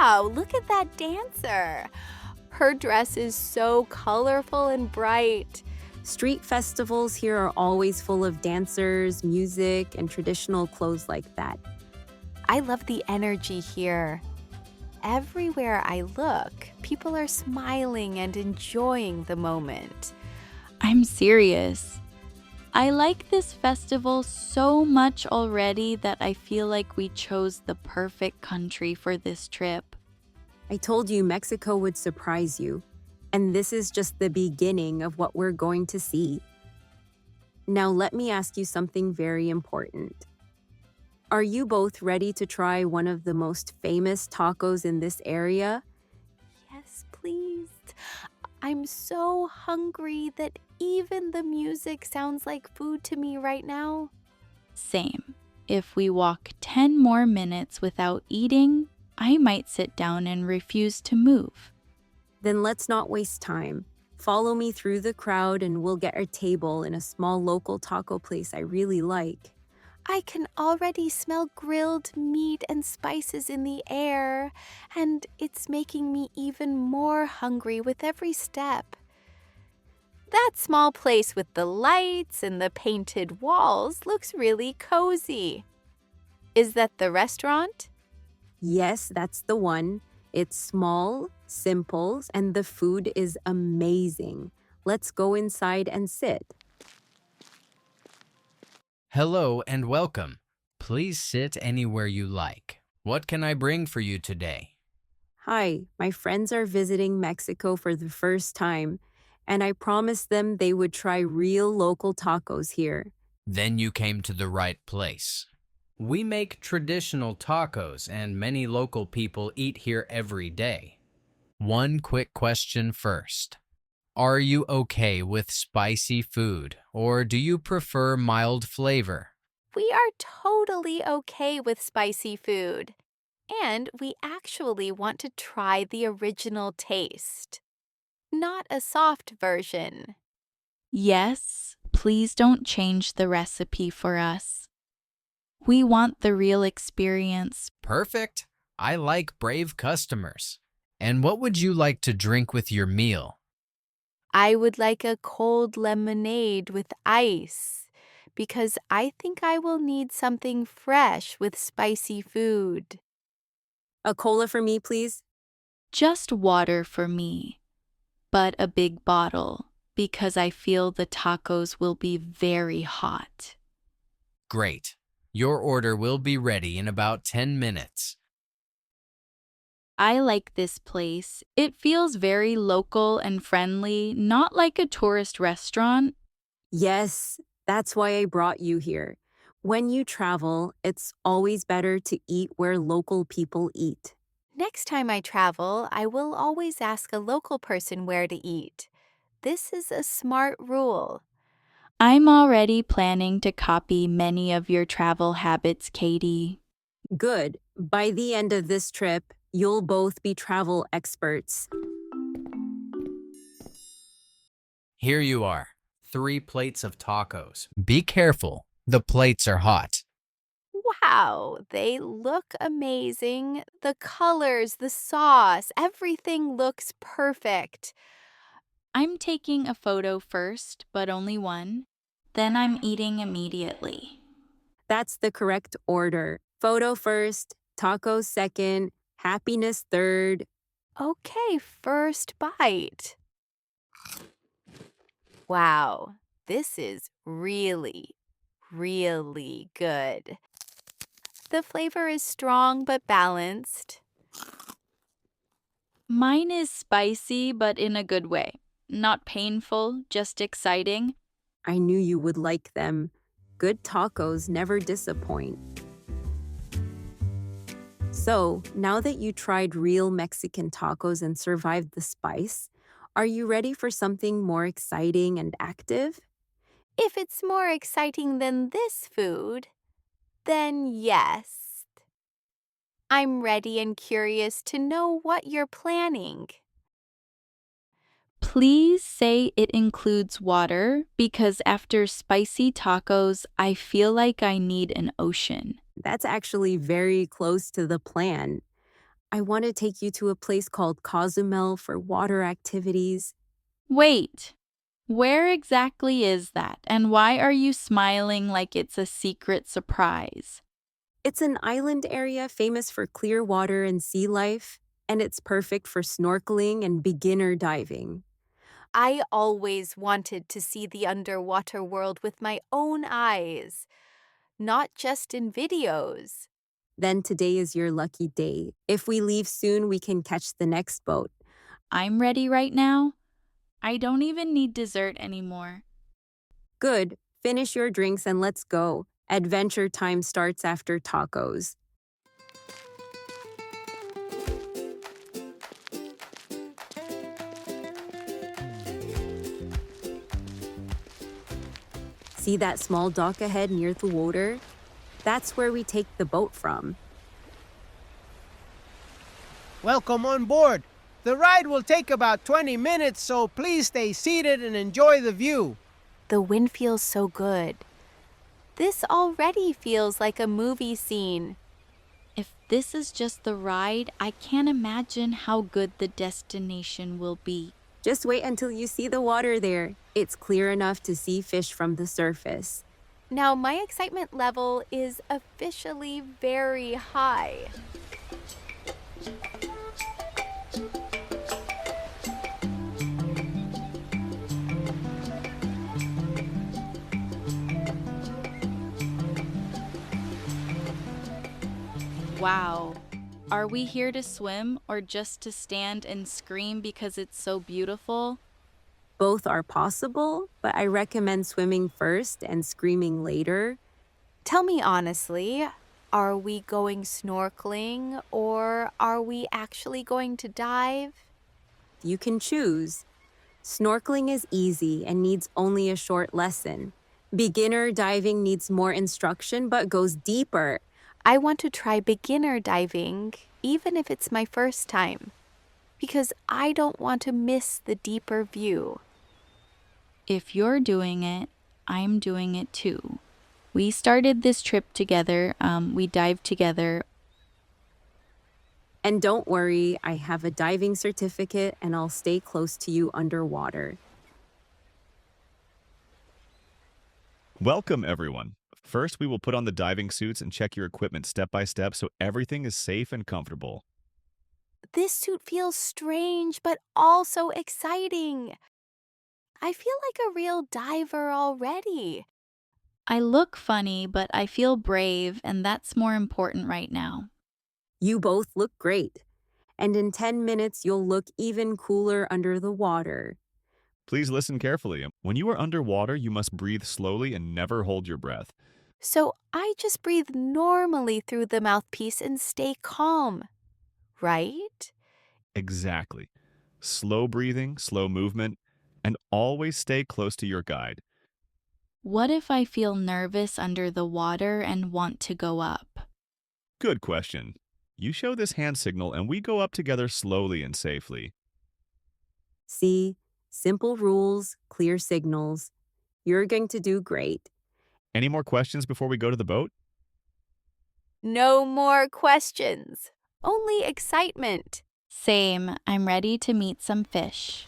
Wow, look at that dancer. Her dress is so colorful and bright. Street festivals here are always full of dancers, music, and traditional clothes like that. I love the energy here. Everywhere I look, people are smiling and enjoying the moment. I'm serious. I like this festival so much already that I feel like we chose the perfect country for this trip. I told you Mexico would surprise you, and this is just the beginning of what we're going to see. Now let me ask you something very important. Are you both ready to try one of the most famous tacos in this area? Yes, please. I'm so hungry that even the music sounds like food to me right now. Same. If we walk 10 more minutes without eating, I might sit down and refuse to move. Then let's not waste time. Follow me through the crowd and we'll get a table in a small local taco place I really like. I can already smell grilled meat and spices in the air, and it's making me even more hungry with every step. That small place with the lights and the painted walls looks really cozy. Is that the restaurant? Yes, that's the one. It's small, simple, and the food is amazing. Let's go inside and sit. Hello and welcome. Please sit anywhere you like. What can I bring for you today? Hi, my friends are visiting Mexico for the first time, and I promised them they would try real local tacos here. Then you came to the right place. We make traditional tacos and many local people eat here every day. One quick question first. Are you okay with spicy food, or do you prefer mild flavor? We are totally okay with spicy food. And we actually want to try the original taste, not a soft version. Yes, please don't change the recipe for us. We want the real experience. Perfect. I like brave customers. And what would you like to drink with your meal? I would like a cold lemonade with ice because I think I will need something fresh with spicy food. A cola for me, please? Just water for me, but a big bottle because I feel the tacos will be very hot. Great. Your order will be ready in about 10 minutes. I like this place. It feels very local and friendly, not like a tourist restaurant. Yes, that's why I brought you here. When you travel, it's always better to eat where local people eat. Next time I travel, I will always ask a local person where to eat. This is a smart rule. I'm already planning to copy many of your travel habits, Katie. Good. By the end of this trip, you'll both be travel experts. Here you are, 3 plates of tacos. Be careful, the plates are hot. Wow, they look amazing. The colors, the sauce, everything looks perfect. I'm taking a photo first, but only one. Then I'm eating immediately. That's the correct order. Photo first, tacos second, happiness third. Okay, first bite. Wow, this is really, really good. The flavor is strong but balanced. Mine is spicy, but in a good way. Not painful, just exciting. I knew you would like them. Good tacos never disappoint. So, now that you tried real Mexican tacos and survived the spice, are you ready for something more exciting and active? If it's more exciting than this food, then yes. I'm ready and curious to know what you're planning. Please say it includes water because after spicy tacos, I feel like I need an ocean. That's actually very close to the plan. I want to take you to a place called Cozumel for water activities. Wait, where exactly is that? And why are you smiling like it's a secret surprise? It's an island area famous for clear water and sea life, and it's perfect for snorkeling and beginner diving. I always wanted to see the underwater world with my own eyes, not just in videos. Then today is your lucky day. If we leave soon, we can catch the next boat. I'm ready right now. I don't even need dessert anymore. Good. Finish your drinks and let's go. Adventure time starts after tacos. See that small dock ahead near the water? That's where we take the boat from. Welcome on board. The ride will take about 20 minutes, so please stay seated and enjoy the view. The wind feels so good. This already feels like a movie scene. If this is just the ride, I can't imagine how good the destination will be. Just wait until you see the water there. It's clear enough to see fish from the surface. Now my excitement level is officially very high. Wow. Are we here to swim or just to stand and scream because it's so beautiful? Both are possible, but I recommend swimming first and screaming later. Tell me honestly, are we going snorkeling or are we actually going to dive? You can choose. Snorkeling is easy and needs only a short lesson. Beginner diving needs more instruction but goes deeper. I want to try beginner diving, even if it's my first time, because I don't want to miss the deeper view. If you're doing it, I'm doing it too. We started this trip together. We dived together. And don't worry, I have a diving certificate and I'll stay close to you underwater. Welcome, everyone. First, we will put on the diving suits and check your equipment step by step so everything is safe and comfortable. This suit feels strange, but also exciting. I feel like a real diver already. I look funny, but I feel brave, and that's more important right now. You both look great. And in 10 minutes, you'll look even cooler under the water. Please listen carefully. When you are underwater, you must breathe slowly and never hold your breath. So I just breathe normally through the mouthpiece and stay calm, right? Exactly. Slow breathing, slow movement, and always stay close to your guide. What if I feel nervous under the water and want to go up? Good question. You show this hand signal and we go up together slowly and safely. See, simple rules, clear signals. You're going to do great. Any more questions before we go to the boat? No more questions, only excitement. Same. I'm ready to meet some fish.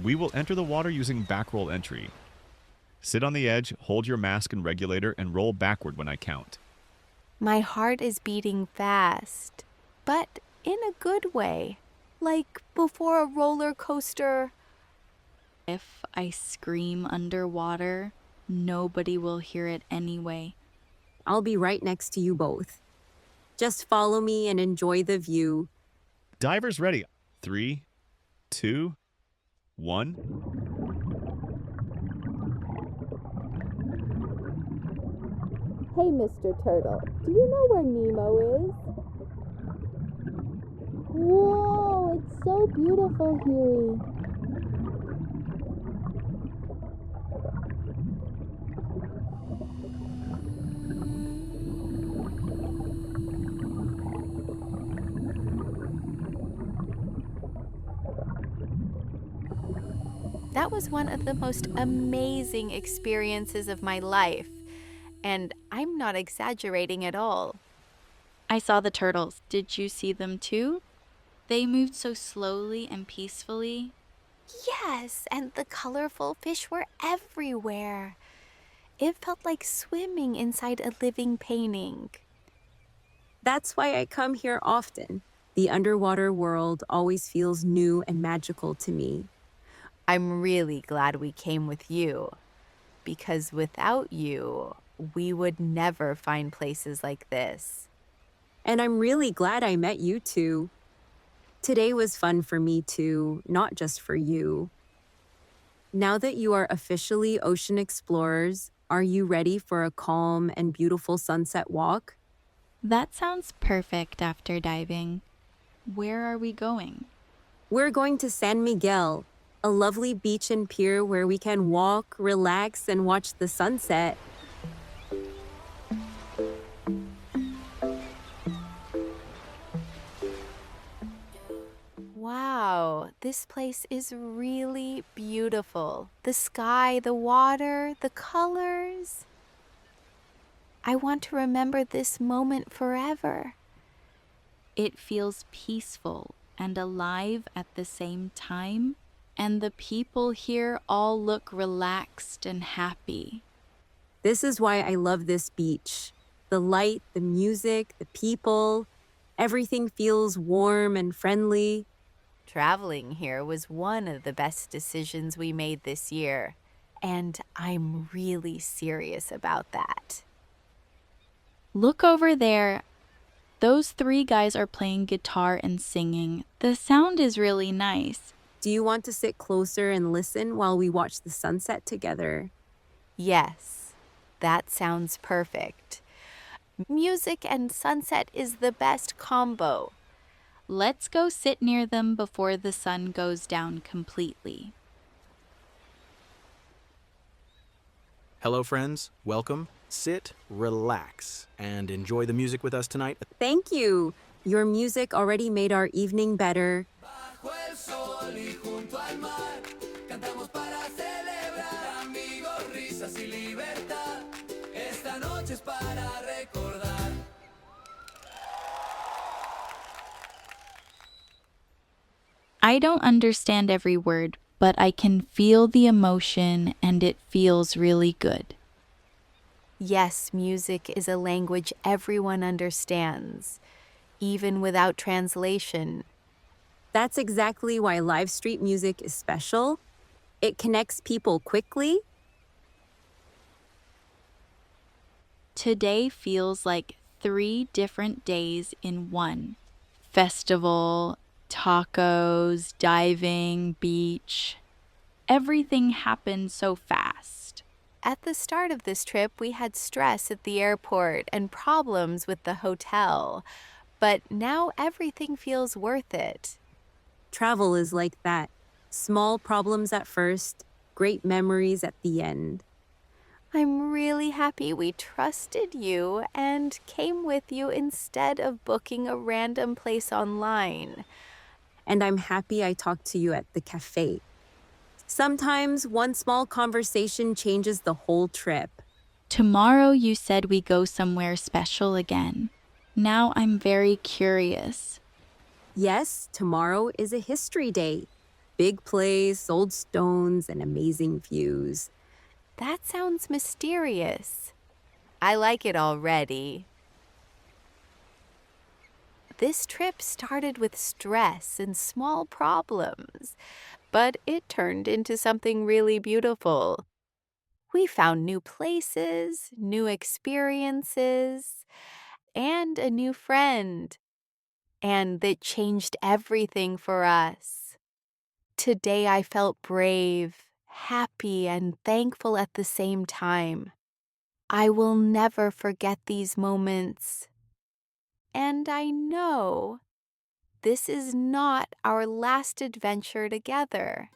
We will enter the water using back roll entry. Sit on the edge, hold your mask and regulator, and roll backward when I count. My heart is beating fast, but in a good way, like before a roller coaster. If I scream underwater, nobody will hear it anyway. I'll be right next to you both. Just follow me and enjoy the view. Divers ready. 3, 2, 1. Hey, Mr. Turtle, do you know where Nemo is? Whoa, it's so beautiful here. That was one of the most amazing experiences of my life, and I'm not exaggerating at all. I saw the turtles. Did you see them too? They moved so slowly and peacefully. Yes, and the colorful fish were everywhere. It felt like swimming inside a living painting. That's why I come here often. The underwater world always feels new and magical to me. I'm really glad we came with you, because without you, we would never find places like this. And I'm really glad I met you too. Today was fun for me too, not just for you. Now that you are officially ocean explorers, are you ready for a calm and beautiful sunset walk? That sounds perfect after diving. Where are we going? We're going to San Miguel, a lovely beach and pier where we can walk, relax, and watch the sunset. Wow, this place is really beautiful. The sky, the water, the colors. I want to remember this moment forever. It feels peaceful and alive at the same time, and the people here all look relaxed and happy. This is why I love this beach. The light, the music, the people, everything feels warm and friendly. Traveling here was one of the best decisions we made this year, and I'm really serious about that. Look over there. Those three guys are playing guitar and singing. The sound is really nice. Do you want to sit closer and listen while we watch the sunset together? Yes, that sounds perfect. Music and sunset is the best combo. Let's go sit near them before the sun goes down completely. Hello, friends. Welcome. Sit, relax, and enjoy the music with us tonight. Thank you. Your music already made our evening better. I don't understand every word, but I can feel the emotion and it feels really good. Yes, music is a language everyone understands, even without translation. That's exactly why live street music is special. It connects people quickly. Today feels like 3 different days in one. Festival, tacos, diving, beach. Everything happened so fast. At the start of this trip, we had stress at the airport and problems with the hotel, but now everything feels worth it. Travel is like that. Small problems at first, great memories at the end. I'm really happy we trusted you and came with you instead of booking a random place online. And I'm happy I talked to you at the cafe. Sometimes one small conversation changes the whole trip. Tomorrow you said we go somewhere special again. Now I'm very curious. Yes, tomorrow is a history day. Big place, old stones, and amazing views. That sounds mysterious. I like it already. This trip started with stress and small problems, but it turned into something really beautiful. We found new places, new experiences, and a new friend. And that changed everything for us. Today I felt brave, happy, and thankful at the same time. I will never forget these moments. And I know this is not our last adventure together.